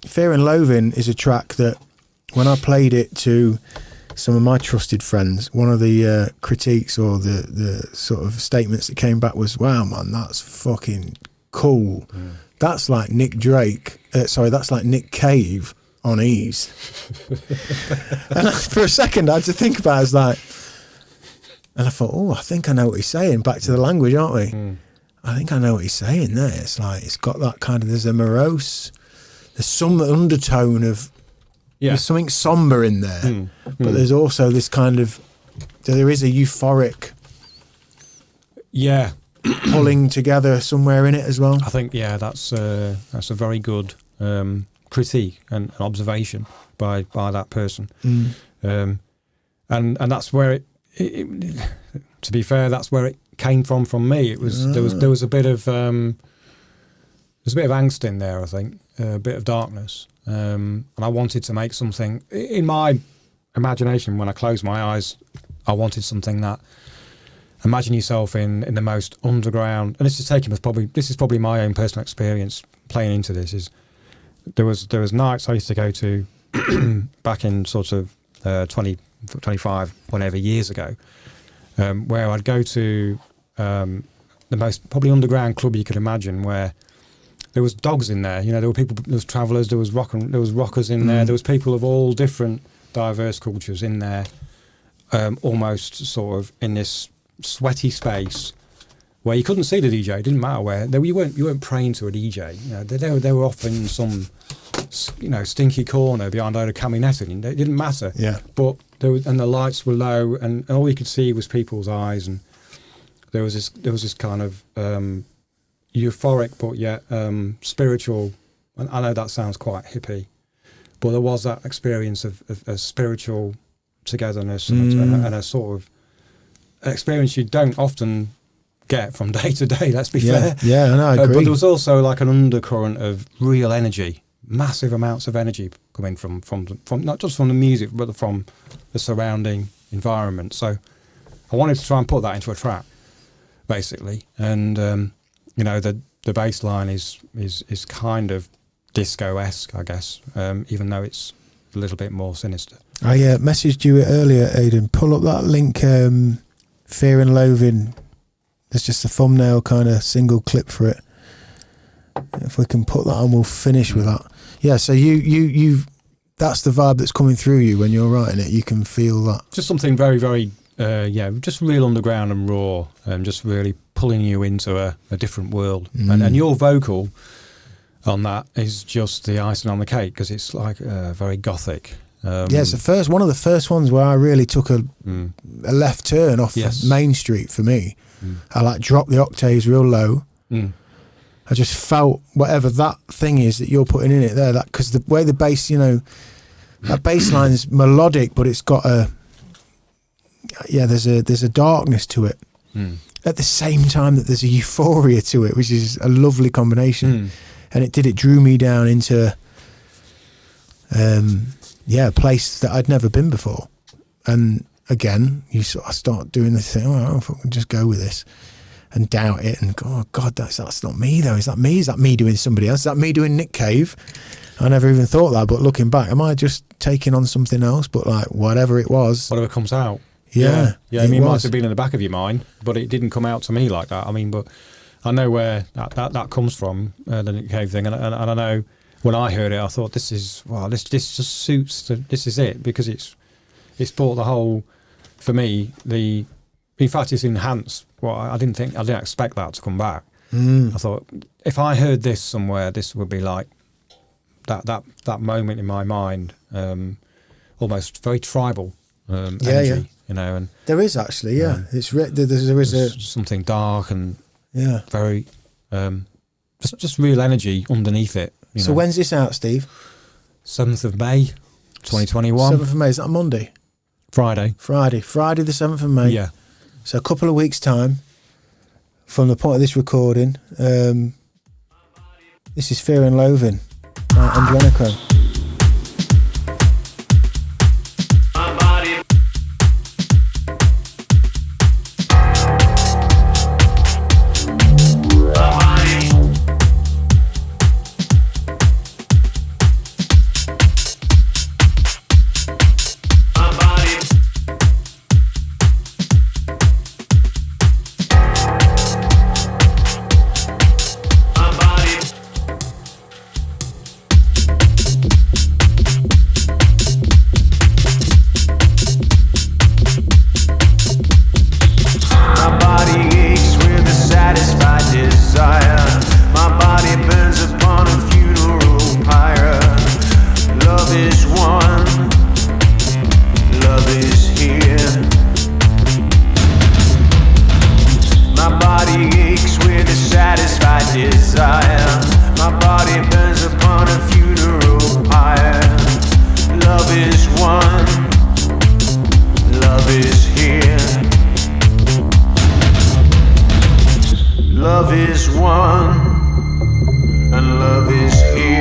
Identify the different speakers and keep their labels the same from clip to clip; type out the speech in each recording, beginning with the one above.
Speaker 1: Fear and Loathing is a track that when I played it to some of my trusted friends, one of the critiques or the sort of statements that came back was, wow, man, that's fucking cool. That's like Nick Drake. That's like Nick Cave on ease. And for a second I had to think about it as like, and I thought, oh, I think I know what he's saying. Back to the language, aren't we? I think I know what he's saying there. It's like, it's got that kind of, there's a morose, there's some undertone of, there's something somber in there, but there's also this kind of, there is a euphoric pulling together somewhere in it as well.
Speaker 2: I think, that's a very good critique and observation by that person. And that's where it, to be fair, that's where it came from me. It was there was a bit of there's a bit of angst in there, I think, a bit of darkness, and I wanted to make something in my imagination. When I closed my eyes, I wanted something that, imagine yourself in the most underground, and this is probably my own personal experience playing into this. Is there was nights I used to go to back in sort of 20, 25, whatever years ago, where I'd go to the most probably underground club you could imagine, where there was dogs in there. You know, there were people, there was travellers, there was rockers in there. There was people of all different diverse cultures in there, almost sort of in this sweaty space where you couldn't see the DJ. It didn't matter where. You weren't praying to a DJ. You know, they were off in some, stinky corner behind a caminetting. It didn't matter. Yeah. But and the lights were low, and all you could see was people's eyes, and there was this kind of euphoric but yet spiritual. And I know that sounds quite hippie, but there was that experience of spiritual togetherness and a sort of experience you don't often get from day to day. Let's be fair. Yeah, I agree. But there was also like an undercurrent of real energy, massive amounts of energy coming from not just from the music, but from the surrounding environment. So I wanted to try and put that into a track, basically. And the bass line is kind of disco-esque, I guess, even though it's a little bit more sinister.
Speaker 1: I messaged you earlier, Aidan. Pull up that link, Fear and Loathing. There's just a thumbnail kind of single clip for it. If we can put that on, we'll finish with that. Yeah, so you've that's the vibe that's coming through you when you're writing it. You can feel that. Just
Speaker 2: something very, very, just real underground and raw, and just really pulling you into a different world. And your vocal on that is just the icing on the cake, because it's like very gothic.
Speaker 1: It's one of the first ones where I really took a left turn off Main Street for me. I dropped the octaves real low. I just felt whatever that thing is that you're putting in it there, that because the way the bass, that bass line is melodic, but it's got there's a darkness to it. At the same time that there's a euphoria to it, which is a lovely combination. And it drew me down into a place that I'd never been before. And again, I start doing this thing, if I can just go with this, and doubt it, and go, oh God, that's not me though. Is that me? Is that me doing somebody else? Is that me doing Nick Cave? I never even thought that, but looking back, am I just taking on something else? But whatever it was,
Speaker 2: whatever comes out. Yeah. I mean, it might have been in the back of your mind, but it didn't come out to me like that. I mean, but I know where that comes from, the Nick Cave thing, and I know when I heard it, I thought this just suits. This is it, because it's brought the whole, for me, in fact, it's enhanced. Well, I didn't expect that to come back. I thought if I heard this somewhere, this would be like that moment in my mind, almost very tribal energy, and
Speaker 1: there is actually, it's there is
Speaker 2: something dark and very just real energy underneath it.
Speaker 1: So when's this out, Steve?
Speaker 2: 7th of May, 2021.
Speaker 1: 7th of May, is that a Monday?
Speaker 2: Friday the
Speaker 1: 7th of May.
Speaker 2: Yeah.
Speaker 1: So a couple of weeks' time from the point of this recording. This is Fear and Loathing by Andrenachrome.
Speaker 3: love is here.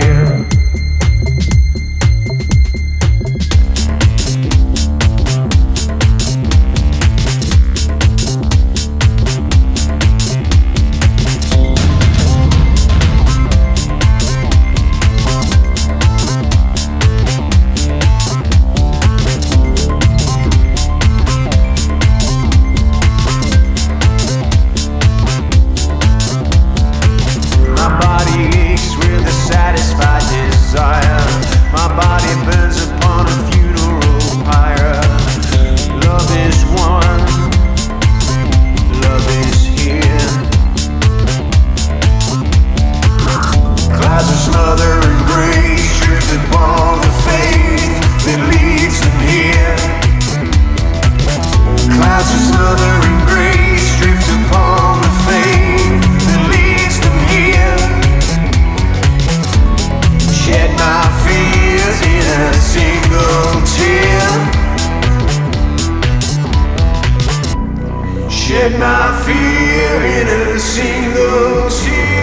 Speaker 3: Shed my fear in a single tear.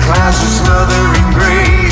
Speaker 3: Clouds of smothering grace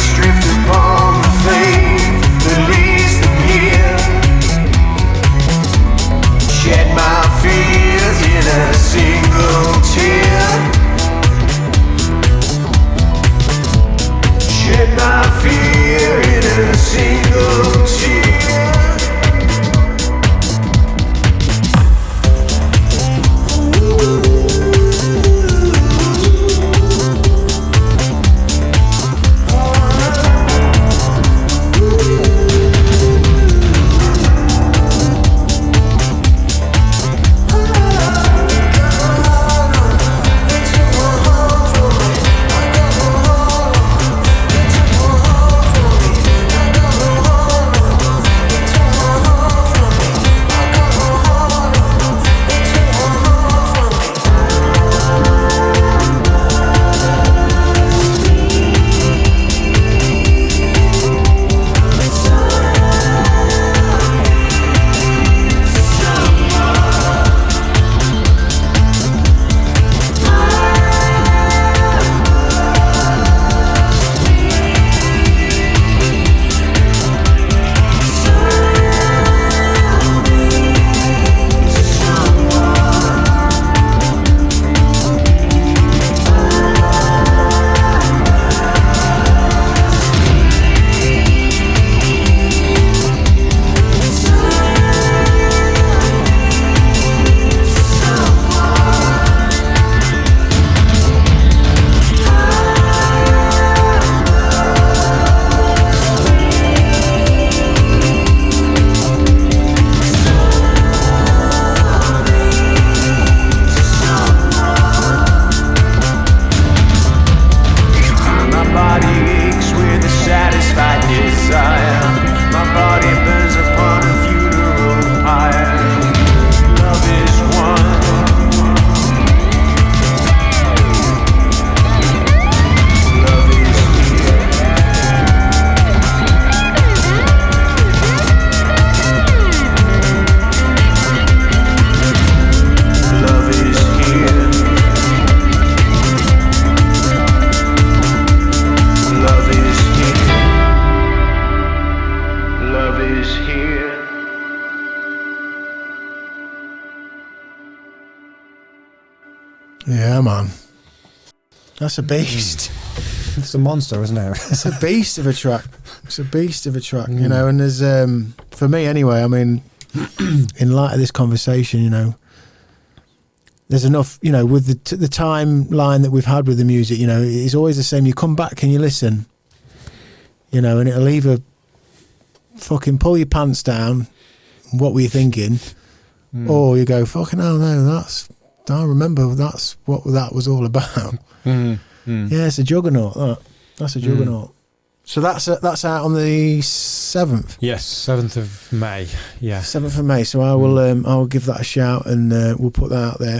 Speaker 1: Yeah, man. That's a beast.
Speaker 2: It's a monster, isn't it?
Speaker 1: It's a beast of a track. It's a beast of a track, you know. And there's, for me anyway, I mean, in light of this conversation, you know, there's enough, you know, with the timeline that we've had with the music, you know, it's always the same. You come back and you listen, you know, and it'll either fucking pull your pants down, what were you thinking, or you go, fucking hell, no, I remember that's what that was all about. Yeah, it's a juggernaut. That's a juggernaut. So that's out on the 7th.
Speaker 2: Yes, 7th of May. Yeah,
Speaker 1: 7th of May. So I will give that a shout, and we'll put that out there.